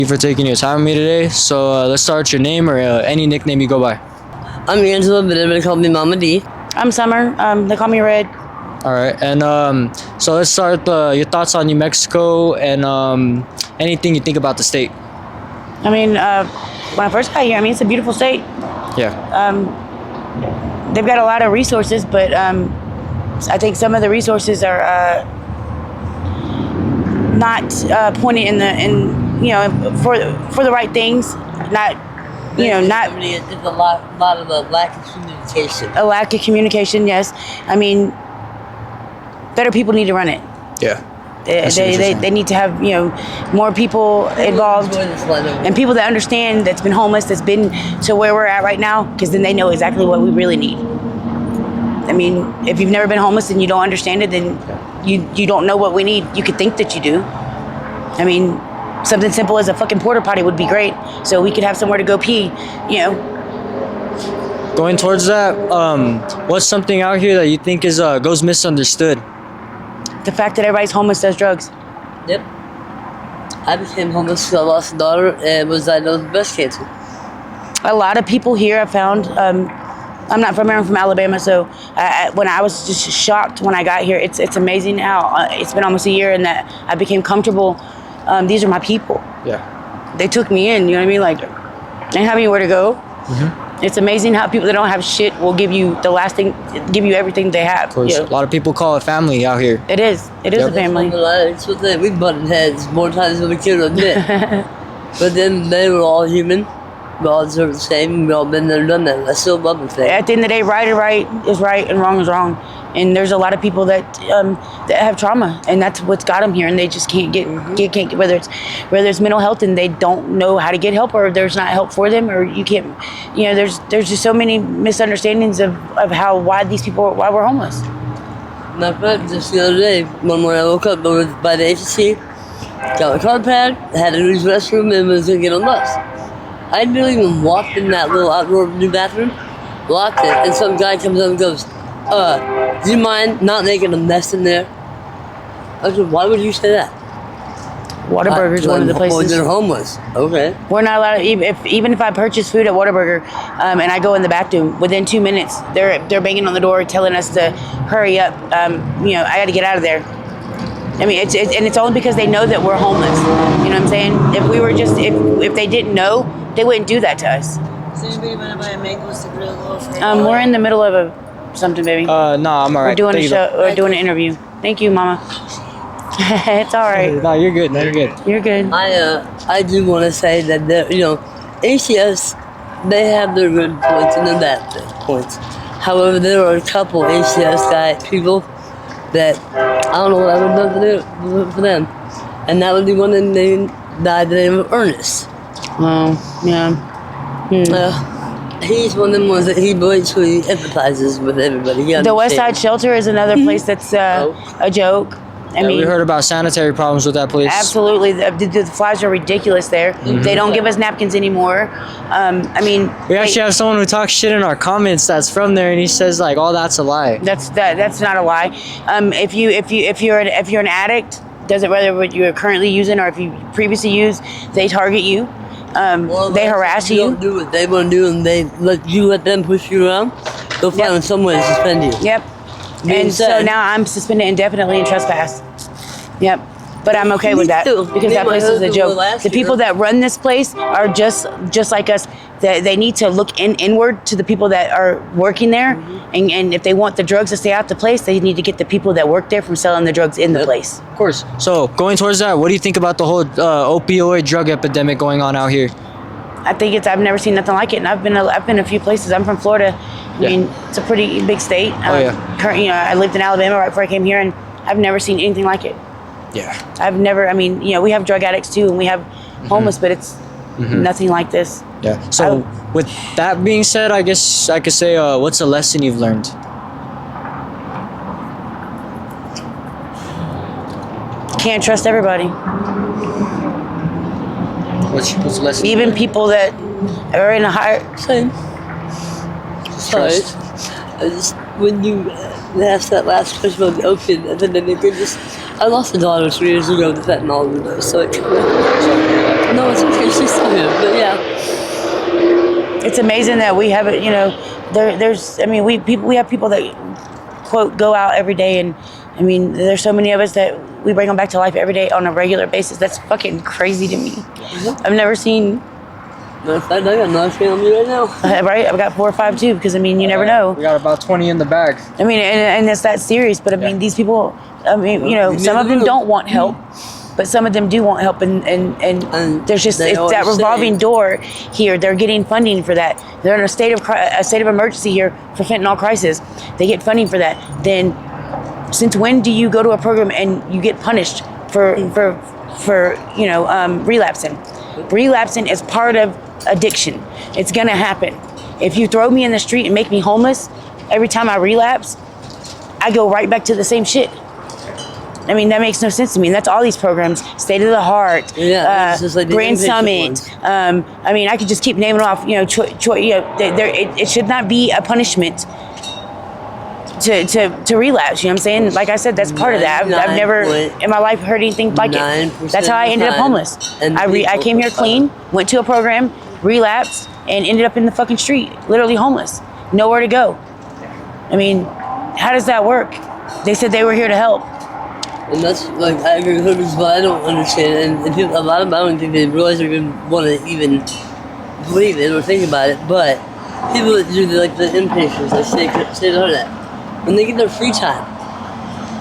you for taking your time with me today. So let's start with your name or any nickname you go by. I'm Angela, but everybody call me Mama D. I'm Summer. They call me Red. All right, and so let's start your thoughts on New Mexico and anything you think about the state. I mean, when I first got here, I mean, it's a beautiful state. Yeah. They've got a lot of resources, but I think some of the resources are not pointed for the right things. Not. Not. There's a lot of a lack of communication. A lack of communication, yes. I mean, better people need to run it. Yeah. They need to have more people involved and people that understand, that's been homeless, that's been to where we're at right now, because then they know exactly what we really need. I mean, if you've never been homeless and you don't understand it, then you don't know what we need. You could think that you do. I mean, something simple as a fucking porta potty would be great, so we could have somewhere to go pee. Going towards that, what's something out here that you think goes misunderstood? The fact that everybody's homeless does drugs. Yep. I became homeless because I lost a daughter and was diagnosed with breast cancer. A lot of people here have found, I'm not from here, I'm from Alabama, so when I was just shocked when I got here, it's amazing how it's been almost a year and that I became comfortable. These are my people. Yeah. They took me in, you know what I mean? Like, they didn't have anywhere to go. Mm-hmm. It's amazing how people that don't have shit will give you the last thing, give you everything they have. Of course, a lot of people call it family out here. It is a family. It's what we butted heads more times than we care to admit. But then they were all human. We all deserve the same. We all been there, done that. I still love the thing. At the end of the day, right is right and wrong is wrong. And there's a lot of people that have trauma, and that's what's got them here, and they just can't get whether it's mental health and they don't know how to get help, or there's not help for them, or you can't, there's just so many misunderstandings of why we're homeless. My friend, just the other day, one morning I woke up over by the agency, got my card pad, had to use the restroom, and was gonna get on the bus. I didn't even walk in that little outdoor new bathroom, locked it, and some guy comes up and goes, do you mind not making a mess in there? I said, why would you say that? Whataburger's one of the places. They're homeless. Okay. We're not allowed to, even if I purchase food at Whataburger and I go in the bathroom, within 2 minutes, they're banging on the door telling us to hurry up. I got to get out of there. I mean, it's only because they know that we're homeless. You know what I'm saying? If we were just, if they didn't know, they wouldn't do that to us. Does anybody want to buy a mangoes to grill? We're in the middle of something, baby. No, I'm all right. We're doing a show. We're doing an interview. Thank you, Mama. It's all right. No, you're good. No, you're good. You're good. I do want to say that ACS, they have their good points and their bad points. However, there are a couple ACS people that I don't know what I would love to do for them, and that would be one of the name by the name of Ernest. Oh, yeah. He's one of them ones that he basically empathizes with everybody. The West Side Shelter is another place that's a joke. I mean, we heard about sanitary problems with that place. Absolutely, the flies are ridiculous there. Mm-hmm. They don't give us napkins anymore. I mean, we actually have someone who talks shit in our comments that's from there, and he says like, "Oh, that's a lie." That's not a lie. If you're an addict, doesn't matter what you're currently using or if you previously used, they target you. They harass you. Don't do what they want to do, and they let them push you around. They'll find some way to suspend you. Yep. And so now I'm suspended indefinitely in trespass. Yep. But I'm okay with that because that place is a joke. The people that run this place are just like us. They need to look inward to the people that are working there, and if they want the drugs to stay out the place, they need to get the people that work there from selling the drugs in the place. Of course. So going towards that, what do you think about the whole opioid drug epidemic going on out here? I think I've never seen nothing like it, and I've been a few places. I'm from Florida. I mean, it's a pretty big state. I lived in Alabama right before I came here, and I've never seen anything like it. Yeah. I've never. I mean, we have drug addicts too, and we have homeless, but it's nothing like this. Yeah. So with that being said, I guess I could say, what's a lesson you've learned? Can't trust everybody. What's the lesson? Even people that are in a higher. Sorry. When you asked that last question about the opiate, and then I lost a daughter 3 years ago to fentanyl overdose, so it kind of. No, it's okay. It's amazing that we have it. You know, there's. I mean, we have people that quote go out every day, and I mean, there's so many of us that we bring them back to life every day on a regular basis. That's fucking crazy to me. I've never seen. Matter of fact, I got nothing on me right now. Right, I've got 4 or 5 too. Because I mean, you never know. We got about 20 in the bag. I mean, and it's that serious. But I mean, these people. I mean, you know, some of them don't want help. But some of them do want help, and there's just it's that revolving door here. They're getting funding for that. They're in a state of emergency here for fentanyl crisis. They get funding for that. Then, since when do you go to a program and you get punished for you know relapsing? Relapsing is part of addiction. It's gonna happen. If you throw me in the street and make me homeless, every time I relapse, I go right back to the same shit. I mean, that makes no sense to me. And that's all these programs: State of the Heart, just like Grand Summit. I mean, I could just keep naming off. You know, it should not be a punishment to relapse. You know what I'm saying? Like I said, that's part of that. I've never in my life heard anything like it. That's how I ended up homeless. I came here clean, went to a program, relapsed, and ended up in the fucking street, literally homeless, nowhere to go. I mean, how does that work? They said they were here to help. And that's like, I agree with her, but I don't understand. And people, a lot of them, I don't think they realize or even want to even believe it or think about it. But people that do like the inpatients, they say to her that when they get their free time,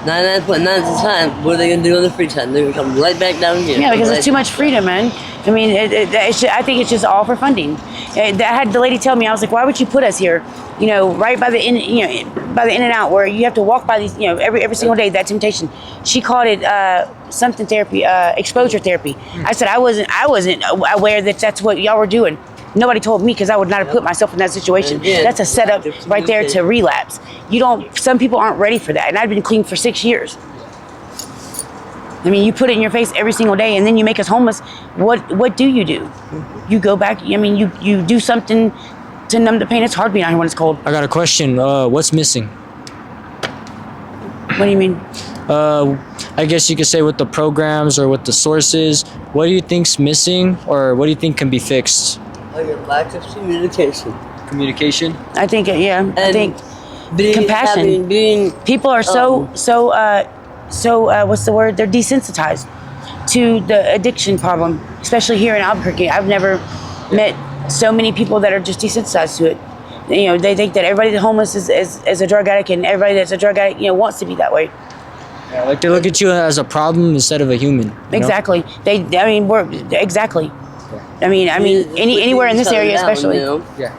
99.9% of the time, what are they going to do on their free time? They're going to come right back down here. Yeah, because it's too much freedom, man. I mean, I think it's just all for funding. I had the lady tell me, I was like, why would you put us here? You know, right by the by the in and out where you have to walk by these, you know, every single day, that temptation. She called it something therapy, exposure therapy. I said I wasn't aware that that's what y'all were doing. Nobody told me because I would not have put myself in that situation. That's a setup right there to relapse. Some people aren't ready for that. And I've been clean for 6 years. I mean, you put it in your face every single day and then you make us homeless. What do? You go back, I mean, you do something to numb the pain. It's hard being out here when it's cold. I got a question. What's missing? What do you mean? I guess you could say with the programs or with the sources. What do you think's missing, or what do you think can be fixed? Like a lack of communication. Communication? I think, And I think compassion. People are so what's the word? They're desensitized to the addiction problem, especially here in Albuquerque. I've never met so many people that are just desensitized to it. You know, they think that everybody that's homeless is a drug addict, and everybody that's a drug addict, you know, wants to be that way. Yeah, like they look at you as a problem instead of a human. Exactly. Exactly. I mean, anywhere in this area, especially. You know? Yeah.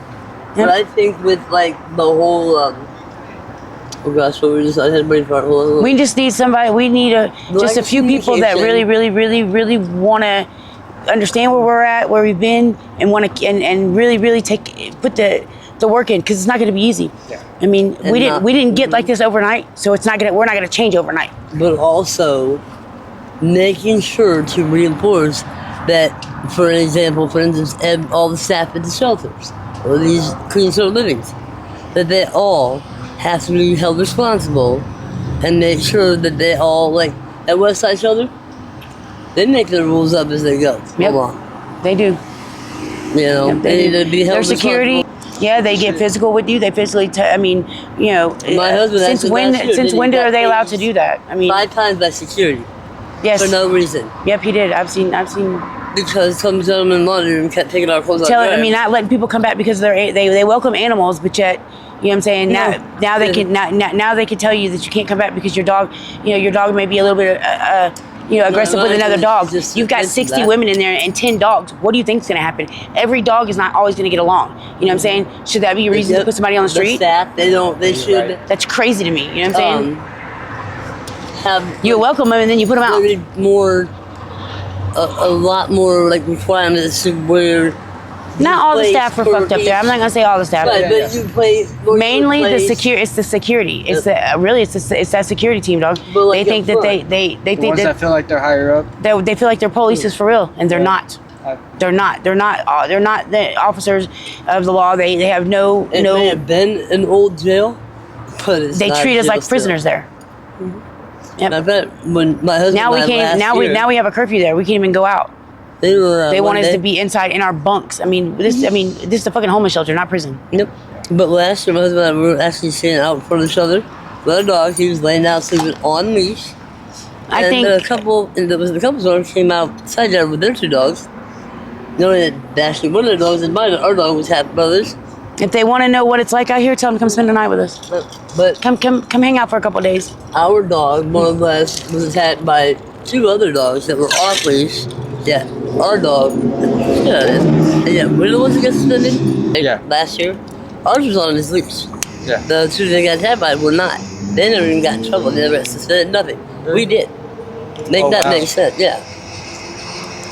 But I think with like the whole, oh gosh, what we just, I had a brain fart. We just need somebody. We need just a few people that really want to understand where we're at, where we've been, and want to and really put the work in, because it's not going to be easy. Yeah. I mean, we didn't get like this overnight, so we're not gonna change overnight. But also making sure to reinforce that, for instance, all the staff at the shelters or these clean sort livings, that they all have to be held responsible and make sure that they all, like at Westside Shelter, they make the rules up as they go. Yep. They do. You know, Yep, they need to be held Their security. Yeah, they get physical with you. They physically. I mean, you know. My husband. Since when are they allowed to do that? I mean, 5 times by security. Yes. For no reason. Yep, he did. I've seen. Because some gentleman monitored and kept taking our clothes off. I mean, not letting people come back because they welcome animals, but yet, you know what I'm saying? Now they can now they can tell you that you can't come back because your dog may be a little bit aggressive with another dog. You've got 60 women in there and 10 dogs. What do you think is going to happen? Every dog is not always going to get along. You know what I'm saying? Should that be a reason to put somebody on the street? The staff, they should. Right. That's crazy to me. You know what I'm saying? You welcome them and then you put them out. A lot more like requirements to where. Not all the staff are fucked up there. I'm not gonna say all the staff. Right, but you play mainly the security. It's the security. It's it's that security team, dog. Like they think that they think the ones that feel like they're higher up. They feel like they're police is for real, and they're not. They're not the officers of the law. They have no. It may have been an old jail, but they treat us like prisoners there. Yep. I bet when my husband now we have a curfew there. We can't even go out. They were. They one want us day- to be inside in our bunks. I mean, this is a fucking homeless shelter, not prison. Nope. But last year, my husband and I were actually sitting out in front of each other with our dog. He was laying down sleeping on leash. I And think a couple owners came outside there with their two dogs. Knowing that actually one of their dogs and mine, our dog was half brothers. if they want to know what it's like out here, tell them to come spend the night with us. But Come hang out for a couple of days. our dog, more or less, was attacked by two other dogs that were off leash. Yeah, our dog. And yeah, we're the ones that got suspended. Yeah. Last year, ours was on his leash. Yeah. The two that got attacked by were not. They never even got in trouble. They never got suspended. Nothing. We did. Make Oh, that wow. make sense. Yeah.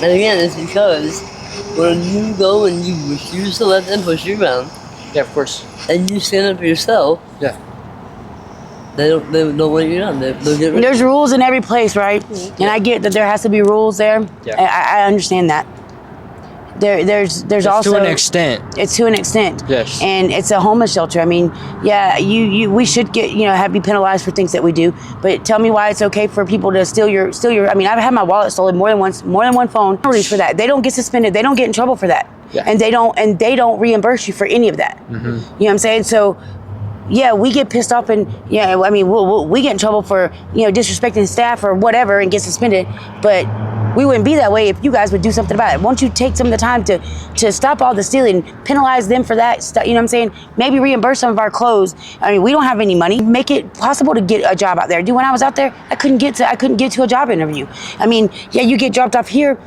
And again, it's because when you go and you refuse to let them push you around, Yeah, of course. and you stand up for yourself, Yeah. they don't want you down. They'll get rid of There's rules in every place, right? And I get that there has to be rules there. Yeah. I understand that. There's also to an extent. It's to an extent. Yes. And it's a homeless shelter. I mean, yeah, we should get be penalized for things that we do. But tell me why it's okay for people to steal your. I mean, I've had my wallet stolen more than one phone. Penalties for that. They don't get suspended. They don't get in trouble for that. Yeah. And they don't reimburse you for any of that. Mm-hmm. You know what I'm saying? So. Yeah, we get pissed off and I mean, we get in trouble for disrespecting staff or whatever and get suspended. But we wouldn't be that way if you guys would do something about it. Won't you take some of the time to stop all the stealing, penalize them for that stuff? You know what I'm saying? Maybe reimburse some of our clothes. I mean, we don't have any money. Make it possible to get a job out there. Dude, when I was out there, I couldn't get to a job interview. I mean, yeah, you get dropped off here,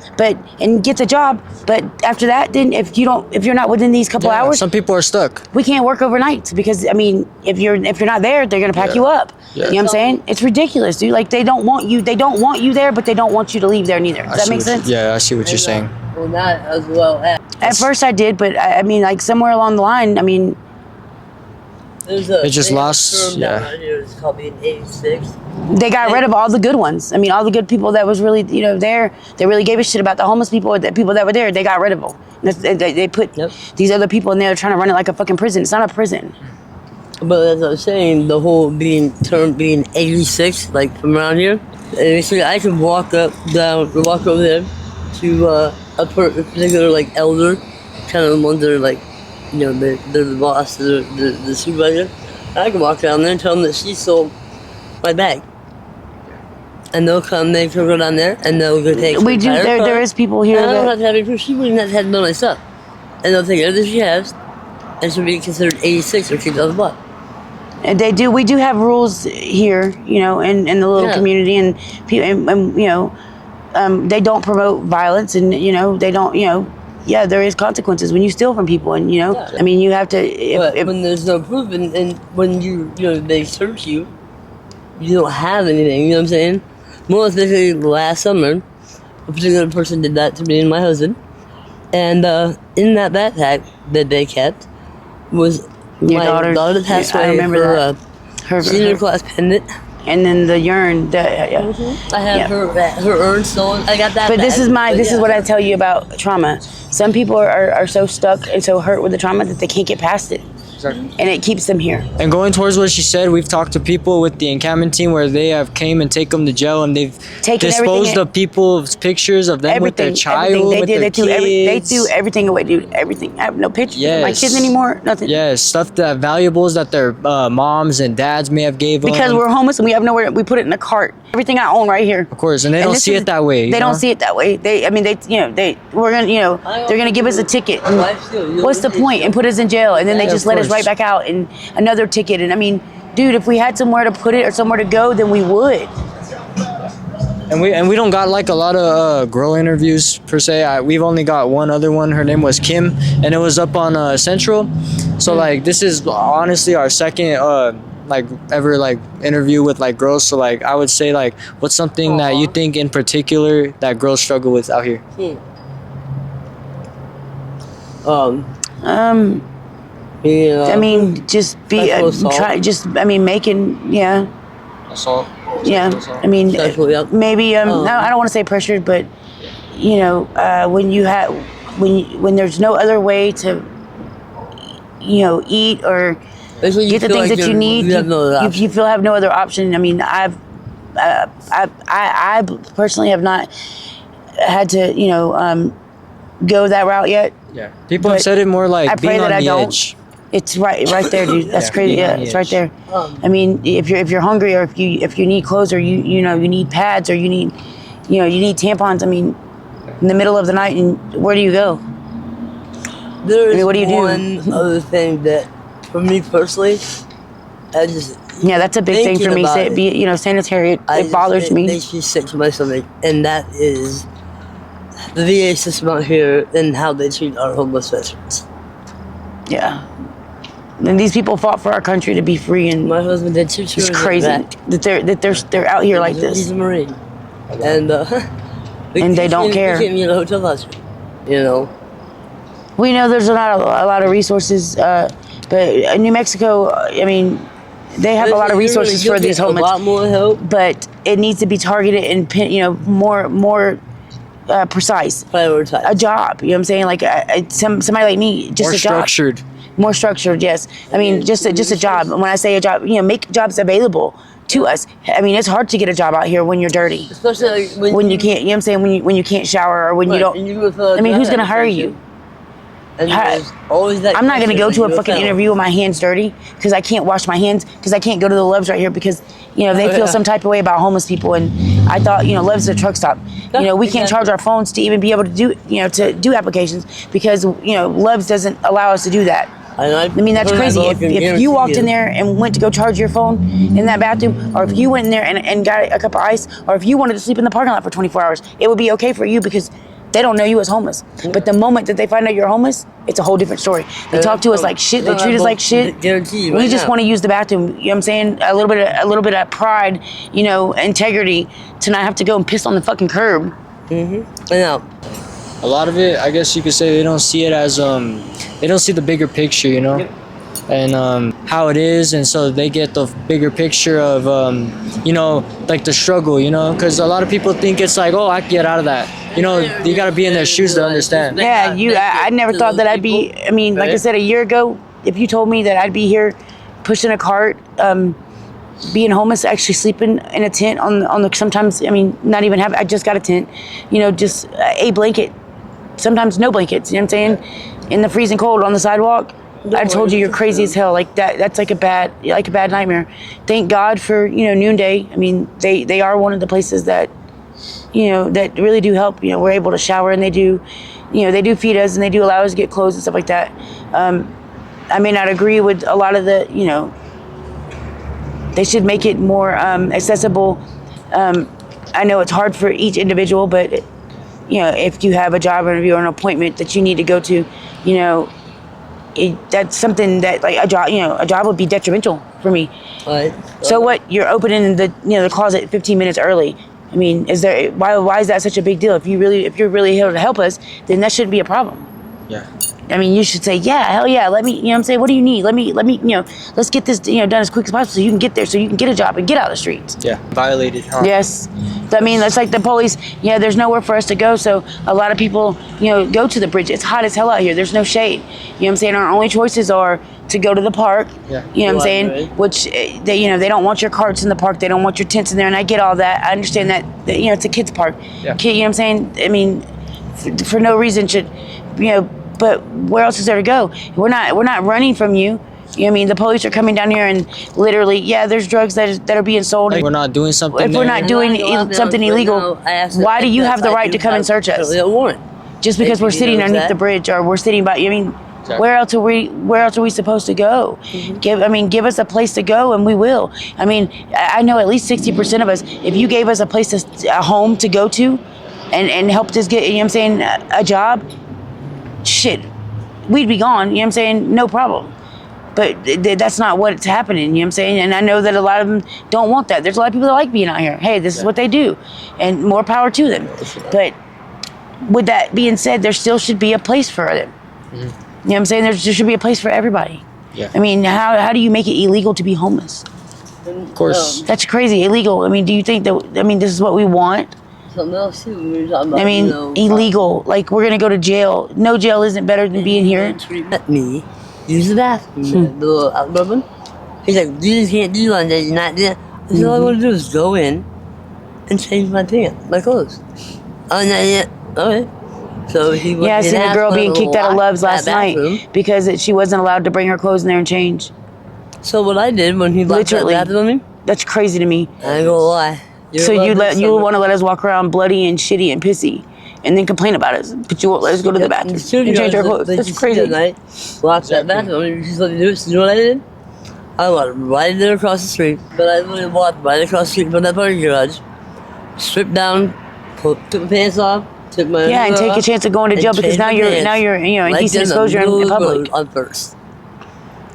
and get the job. But after that, then if you're not within these couple hours, Some people are stuck. we can't work overnight because I mean, if you're not there, they're gonna pack you up. Yeah. You know what I'm saying? It's ridiculous, dude. Like they don't want you there, but they don't want you to leave there neither. Does that make sense? Yeah, I see what you're saying. Well, not as well. At first I did, but I mean, like somewhere along the line, I mean, It just lost- yeah. It's called being 86. they got rid of all the good ones. I mean, all the good people that was really there, they really gave a shit about the homeless people or the people that were there. They got rid of them. They put these other people in there trying to run it like a fucking prison. It's not a prison. But as I was saying, the whole term being 86, like from around here, basically I can walk over there to a particular like elder, kind of the ones that are like, they're the boss, they're the supervisor. And I can walk down there and tell them that she stole my bag. And they'll go down there and they'll go take We do. There is people here and I don't that have to have any proof. She wouldn't have had none of my stuff. And they'll take everything she has and she'll be considered 86 or $2,000. they do. We do have rules here, in the little community, and they don't promote violence, and they don't, yeah, there is consequences when you steal from people, and I mean, you have to. But when there's no proof, and when they search you, you don't have anything. You know what I'm saying? More especially last summer, a particular person did that to me and my husband, and in that backpack that they kept was Your my daughter's- daughter that passed I away. remember that. Her senior class pendant. and then the urine. Yeah. I had her urn stolen. I got that. But this back. is what I tell you about trauma. Some people are so stuck and so hurt with the trauma that they can't get past it. Exactly. And it keeps them here. And going towards what she said, we've talked to people with the encampment team where they have came and take them to jail, and they've Taken disposed everything- of people's pictures of them with their child, with their They kids. threw everything away, dude. Everything. I have no pictures of my Yes. kids anymore. Nothing. Yes, stuff that valuables that their moms and dads may have gave them. Because we're homeless and we have nowhere. We put it in a cart. Everything I own right here. Of course, and they don't this see is- it that way. They don't see it that way. They're gonna give us a ticket. And what's the point? And put us in jail, and then they Yeah, just of let us course. right back out and another ticket. And I mean, dude, if we had somewhere to put it or somewhere to go, then we would. And we don't got like a lot of girl interviews per se. We've only got one other one. Her name was Kim, and it was up on Central. So like this is honestly our second ever interview with like girls. So like I would say like what's something that you think in particular that girls struggle with out here? Yeah. I mean, just be Sexual assault. making Assault. yeah. I mean, Sexual, yep. maybe no, I don't want to say pressured, but when there's no other way to eat or Basically, you get the feel things like that you need, You have no other option. you feel have no other option. I mean, I personally have not had to, go that route yet. Yeah. People have But said it more like I pray being on that I the don't. edge. It's right there, dude. That's Yeah, crazy. being Yeah, on the it's right edge. there. I mean, if you're hungry, or if you need clothes, or you need pads, or you need tampons. I mean, in the middle of the night, and where do you go? There's what do you do? one other thing that, for me personally, I just Yeah, that's a big thing for me. thinking about Sanitary. It bothers it me. makes me sick to my stomach, and that is the VA system out here and how they treat our homeless veterans. Yeah. And these people fought for our country to be free, and My husband did 2 it's tours. crazy that they're out here like He's this. a Marine, and And they don't care. He can't be in a hotel last year, you know. We know there's not a lot of resources, but New Mexico, I mean, they have a lot of resources for these homeless. A lot more help. But it needs to be targeted and more precise. Prioritize. A job, you know what I'm saying? Like somebody like me, just More a job. structured. More structured, yes. I mean, just a job. When I say a job, make jobs available to us. I mean, it's hard to get a job out here when you're dirty. Especially like When you can't, you know what I'm saying? When you can't shower, or when you don't. And you with, I I mean, who's gonna hire you? And there's always that. I'm not gonna go to a question, fucking interview with my hands dirty because I can't wash my hands, because I can't go to the Loves right here because they feel some type of way about homeless people, and I thought Loves is a truck stop. We can't charge our phones to even be able to do applications because Loves doesn't allow us to do that. I mean, that's crazy. If you walked in there and went to go charge your phone in that bathroom, or if you went in there and got a cup of ice, or if you wanted to sleep in the parking lot for 24 hours, it would be okay for you because they don't know you as homeless. But the moment that they find out you're homeless, it's a whole different story. They talk to us like shit. They treat us like shit. We just want to use the bathroom. You know what I'm saying? A little bit of pride, integrity, to not have to go and piss on the fucking curb. I know. A lot of it, I guess you could say, they don't see it as they don't see the bigger picture, and how it is, and so they get the bigger picture of like the struggle, because a lot of people think it's like, oh, I can get out of that. You got to be in their shoes to understand. Yeah, I never thought that I'd be. I mean, like I said, a year ago, if you told me that I'd be here pushing a cart, being homeless, actually sleeping in a tent on the sometimes, I mean, not even have, I just got a tent, just a blanket, sometimes no blankets, you know what I'm saying, in the freezing cold on the sidewalk. I told you, you're crazy as hell. Like that's like a bad nightmare. Thank God for Noonday. I mean, they are one of the places that that really do help. We're able to shower, and they do feed us, and they do allow us to get clothes and stuff like that. I may not agree with a lot of the they should make it more accessible. I know it's hard for each individual, but if you have a job interview or an appointment that you need to go to, that's something that like a job would be detrimental for me. Right. So what? You're opening the closet 15 minutes early. I mean, why is that such a big deal? If you're really here to help us, then that shouldn't be a problem. Yeah. I mean, you should say, yeah, hell yeah, let me, what I'm saying, what do you need? Let me, let's get this, done as quick as possible so you can get there, so you can get a job and get out of the streets. Yeah. Violated, huh? Yes. I mean, that's like the police, there's nowhere for us to go, so a lot of people, go to the bridge. It's hot as hell out here. There's no shade. You know what I'm saying? Our only choices are to go to the park. Yeah. You know what I'm saying? Right. Which, they don't want your carts in the park. They don't want your tents in there, and I get all that. I understand that it's a kid's park. Yeah. You know what I'm saying? I mean, for no reason should, but where else is there to go? We're not running from you. You know what I mean? The police are coming down here and literally, there's drugs that are being sold. Like, we're not doing something. If we're not doing something illegal, why do you have the right to come and search us? A warrant. Just because we're sitting underneath the bridge, or we're sitting by, Exactly. where else are we supposed to go? Give us a place to go, and we will. I mean, I know at least 60% of us, if you gave us a home to go to and helped us get, a job, shit, we'd be gone, you know what I'm saying? No problem. But that's not what's happening, you know what I'm saying? And I know that a lot of them don't want that. There's a lot of people that like being out here. Hey, this is what they do. And more power to them. But with that being said, there still should be a place for them. You know what I'm saying? There should be a place for everybody. Yeah. I mean, how do you make it illegal to be homeless? Of course. That's crazy, illegal. I mean, do you think that, this is what we want? Something else too. We were talking about. I mean, illegal. Like, we're gonna go to jail. No jail isn't better than being here. Let me use the bathroom, the little outdoor one. He's like, you just can't do one day. You're not there. I said, all I want to do is go in and change my clothes. Oh, not yet. Okay. So he Yeah, I he seen a asked girl for being kicked out of lock Love's that last bathroom. night because she wasn't allowed to bring her clothes in there and change. So what I did when he locked that Literally. bathroom on me, That's crazy to me. I ain't gonna lie. So you want to let us walk around bloody and shitty and pissy, and then complain about us, but you won't let us go to the bathroom and change our clothes. That's crazy. Night, locked that bathroom. And she's let me do it. So you know what I did? I walked right there across the street, but I literally walked right across the street from that parking garage, stripped down, took my pants off, took my Yeah, and underwear take a off, chance of going to and jail because changed now my you're pants indecent right there exposure the middle in of the public. road on First.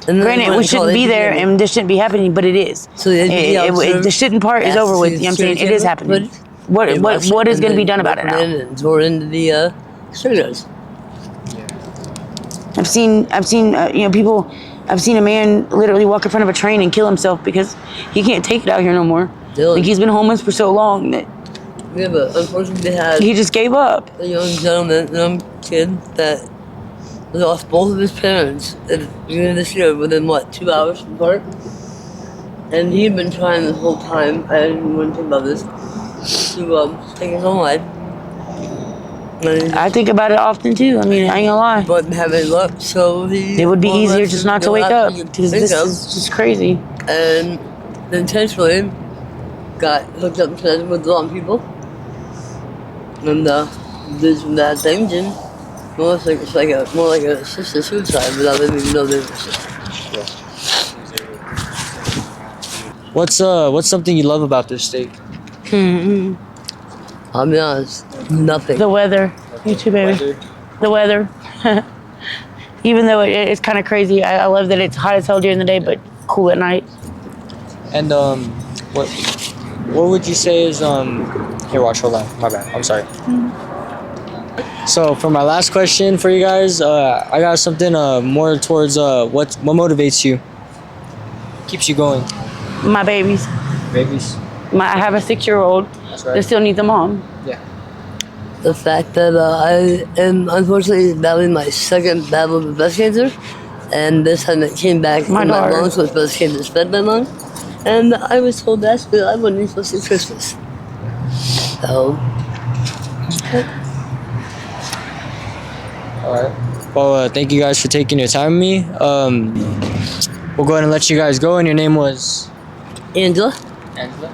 And then Granted, when we I called shouldn't be there APD, and this shouldn't be happening, but it is. So the APD The shouldn't part is asked over to with. see You know what I'm saying? security It is camera happening. footage. What is going to be done about it now? And tore into the studios. I've seen people. I've seen a man literally walk in front of a train and kill himself because he can't take it out here no more. Dylan. Like he's been homeless for so long that Yeah, but unfortunately they had he just gave up. a young kid that lost both of his parents at the beginning of this year within 2 hours apart. And he'd been trying this whole time, I didn't even want to think about this, to take his own life. I think about it often too. I mean, I ain't gonna lie. But having luck, so It would be easier just not to wake up because this is just crazy. And intentionally got hooked up with the wrong people. And did some bad things, and well, it's like more like a sister suicide without them even know they were sisters. What's something you love about this state? I'll be honest, nothing. The weather. You too, baby. The weather. Even though it's kind of crazy, I love that it's hot as hell during the day, but cool at night. And what would you say is here, watch, hold on, my bad, I'm sorry. So for my last question for you guys, I got something more towards what motivates you, keeps you going. My babies. Babies. I have a 6-year-old That's right. that still needs a mom. Yeah. The fact that I am unfortunately battling my second battle with breast cancer, and this time it came back My in my daughter. lungs with breast cancer spread my lung, and I was told that I wasn't even supposed to see Christmas. So, All right. Well, thank you guys for taking your time with me. We'll go ahead and let you guys go. And your name was Angela. Angela.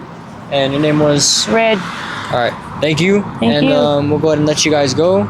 And your name was Red. All right. Thank you. Thank and you. We'll go ahead and let you guys go.